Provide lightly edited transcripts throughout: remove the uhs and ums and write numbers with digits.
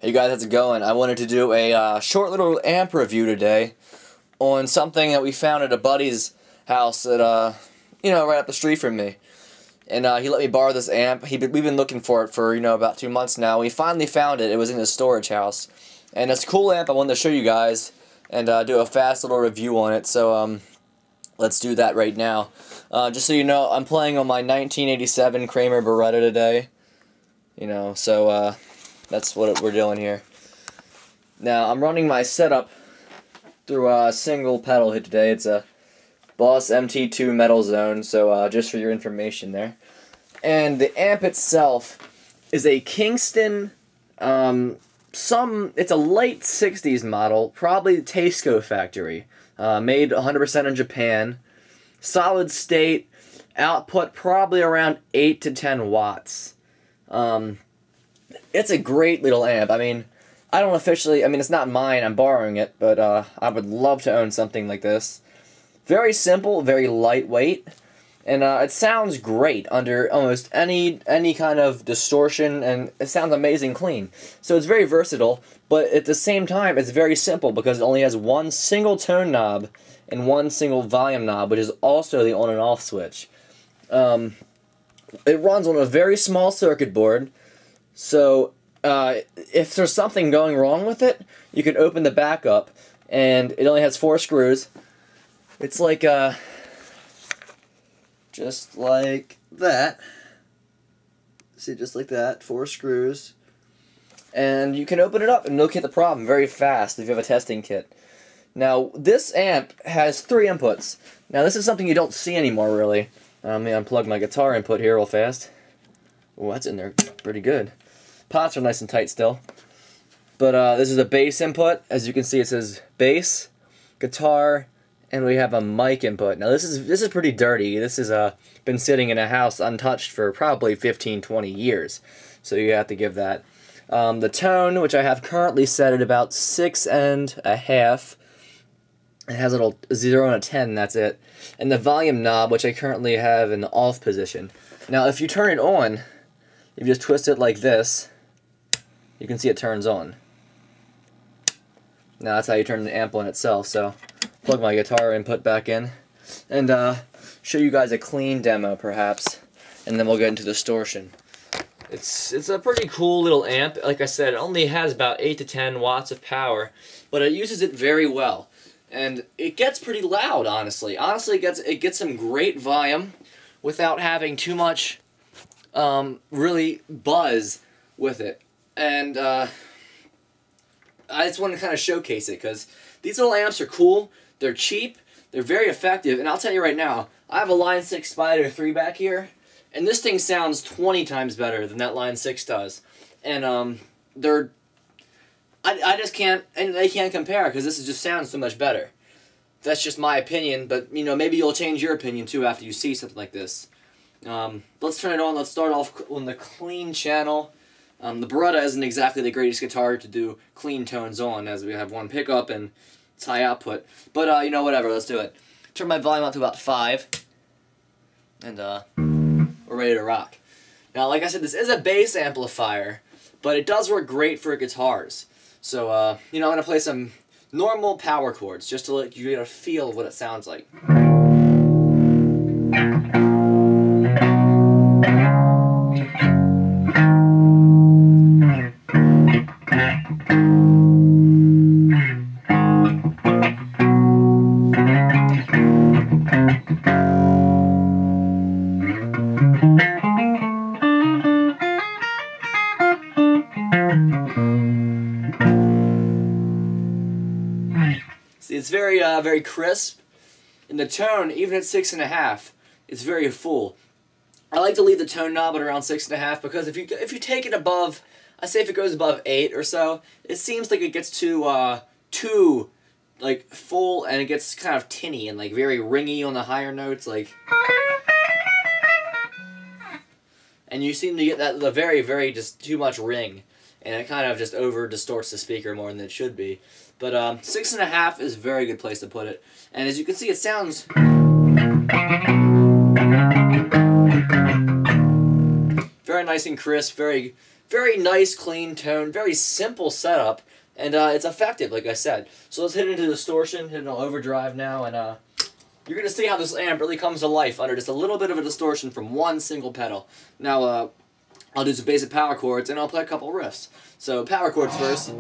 Hey guys, how's it going? I wanted to do a short little amp review today on something that we found at a buddy's house at, right up the street from me. And he let me borrow this amp. We've been looking for it for, about 2 months now. We finally found it. It was in his storage house. And it's a cool amp I wanted to show you guys and do a fast little review on it. So, let's do that right now. Just so you know, I'm playing on my 1987 Kramer Beretta today. That's what we're doing here. Now, I'm running my setup through a single pedal hit today. It's a Boss MT2 Metal Zone, so just for your information there. And the amp itself is a Kingston, it's a late 60s model, probably Tasco factory. Made 100% in Japan. Solid state, output probably around 8 to 10 watts. It's a great little amp. It's not mine, I'm borrowing it, but I would love to own something like this. Very simple, very lightweight, and it sounds great under almost any kind of distortion, and it sounds amazing clean. So it's very versatile, but at the same time, it's very simple because it only has one single tone knob and one single volume knob, which is also the on and off switch. It runs on a very small circuit board. So, if there's something going wrong with it, you can open the back up, and it only has 4 screws. It's like, just like that. See, just like that, 4 screws. And you can open it up and locate the problem very fast if you have a testing kit. Now, this amp has 3 inputs. Now, this is something you don't see anymore, really. Let me unplug my guitar input here real fast. Oh, that's in there pretty good. Pots are nice and tight still. But this is a bass input. As you can see, it says bass, guitar, and we have a mic input. Now this is pretty dirty. This has been sitting in a house untouched for probably 15-20 years. So you have to give that. The tone, which I have currently set at about 6.5. It has a little 0 and a 10, that's it. And the volume knob, which I currently have in the off position. Now if you turn it on, if you just twist it like this, you can see it turns on. Now that's how you turn the amp on itself. So plug my guitar input back in and show you guys a clean demo perhaps, and then we'll get into distortion. It's a pretty cool little amp. Like I said, it only has about 8 to 10 watts of power, but it uses it very well. And it gets pretty loud, honestly. Honestly, it gets some great volume without having too much really buzz with it. And I just want to kind of showcase it because these little amps are cool, they're cheap, they're very effective, and I'll tell you right now, I have a Line 6 Spider 3 back here, and this thing sounds 20 times better than that Line 6 does. And I just can't, and they can't compare because this just sounds so much better. That's just my opinion, but maybe you'll change your opinion too after you see something like this. Let's turn it on. Let's start off on the clean channel. The Beretta isn't exactly the greatest guitar to do clean tones on, as we have 1 pickup and it's high output. But, whatever, let's do it. Turn my volume up to about 5, and we're ready to rock. Now, like I said, this is a bass amplifier, but it does work great for guitars. So, I'm going to play some normal power chords, just to let you get a feel of what it sounds like. See, it's very crisp, and the tone, even at 6.5, is very full. I like to leave the tone knob at around 6.5 because if you take it above, I say if it goes above 8 or so, it seems like it gets too full, and it gets kind of tinny and very ringy on the higher notes, and you seem to get the very just too much ring, and it kind of just over distorts the speaker more than it should be. But 6.5 is a very good place to put it, and as you can see, it sounds very nice and crisp, very very nice, clean tone, very simple setup, and it's effective, like I said. So let's hit into distortion, hit into overdrive now, and you're going to see how this amp really comes to life under just a little bit of a distortion from one single pedal. Now, I'll do some basic power chords, and I'll play a couple riffs. So, power chords first.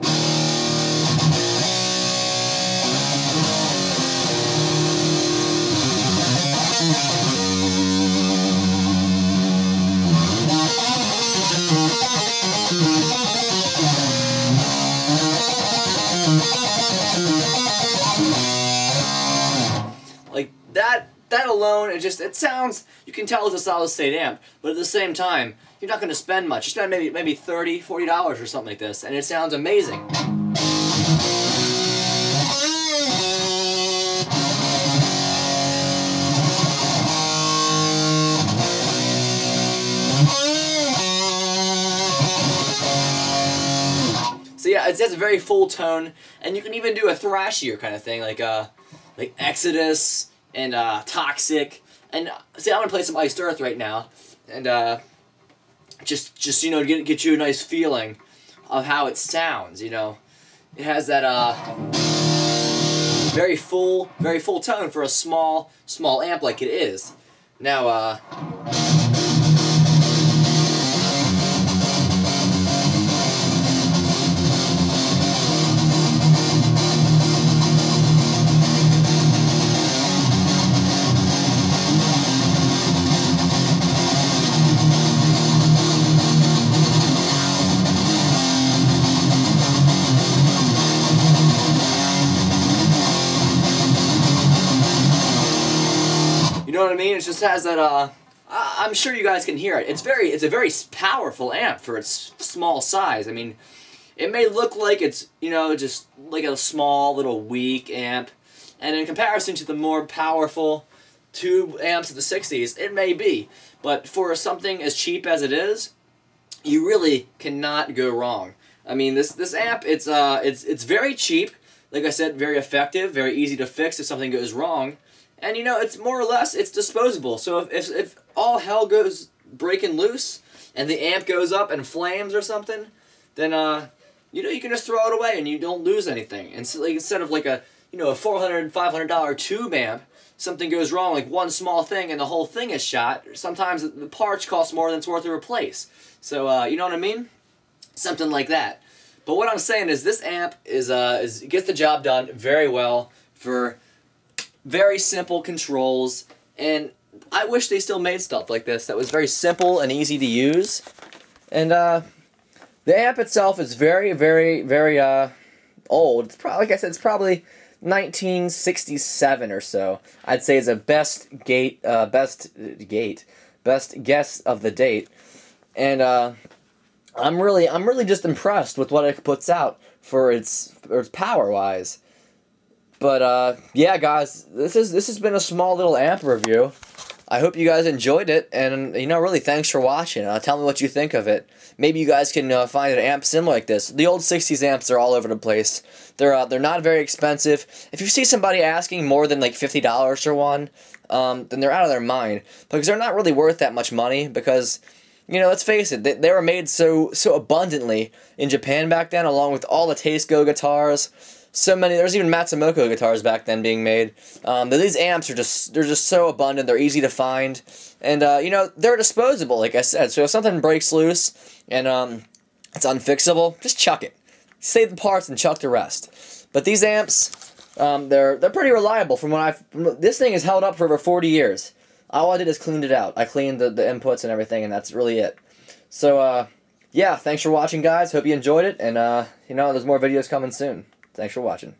Like that alone, it sounds, you can tell it's a solid state amp, but at the same time, you're not going to spend much. You spend maybe $30, $40 or something like this, and it sounds amazing. So yeah, it has a very full tone, and you can even do a thrashier kind of thing, like Exodus and Toxic. And see, I'm gonna play some Iced Earth right now, and just you know, get you a nice feeling of how it sounds. You know, it has that very full tone for a small amp like it is. Now you know what I mean? It just has that, I'm sure you guys can hear it. It's a very powerful amp for its small size. I mean, it may look like it's, you know, just like a small little weak amp, and in comparison to the more powerful tube amps of the 60s, it may be. But for something as cheap as it is, you really cannot go wrong. I mean, this amp, it's very cheap. Like I said, very effective, very easy to fix if something goes wrong. And you know, it's more or less, it's disposable. So if all hell goes breaking loose and the amp goes up in flames or something, then you know, you can just throw it away and you don't lose anything. And so, like, instead of like a, you know, a $400, $500 tube amp, something goes wrong, like one small thing and the whole thing is shot. Sometimes the parts cost more than it's worth to replace. So you know what I mean? Something like that. But what I'm saying is this amp gets the job done very well for very simple controls, and I wish they still made stuff like this that was very simple and easy to use. And the amp itself is very old. It's probably, like I said, it's probably 1967 or so. I'd say it's a best guess of the date. And I'm really just impressed with what it puts out for its power wise. But yeah, guys, this has been a small little amp review. I hope you guys enjoyed it, and you know, really, thanks for watching. Tell me what you think of it. Maybe you guys can find an amp similar like this. The old 60s amps are all over the place. They're not very expensive. If you see somebody asking more than like $50 for one, then they're out of their mind, because they're not really worth that much money. Because, you know, let's face it, they were made so abundantly in Japan back then, along with all the Teisco guitars. So many, there's even Matsumoto guitars back then being made. These amps are they're just so abundant, they're easy to find, and you know, they're disposable, like I said. So if something breaks loose and it's unfixable, just chuck it. Save the parts and chuck the rest. But these amps, they're pretty reliable. This thing has held up for over 40 years. All I did is cleaned it out. I cleaned the inputs and everything, and that's really it. So yeah, thanks for watching, guys. Hope you enjoyed it, and you know, there's more videos coming soon. Thanks for watching.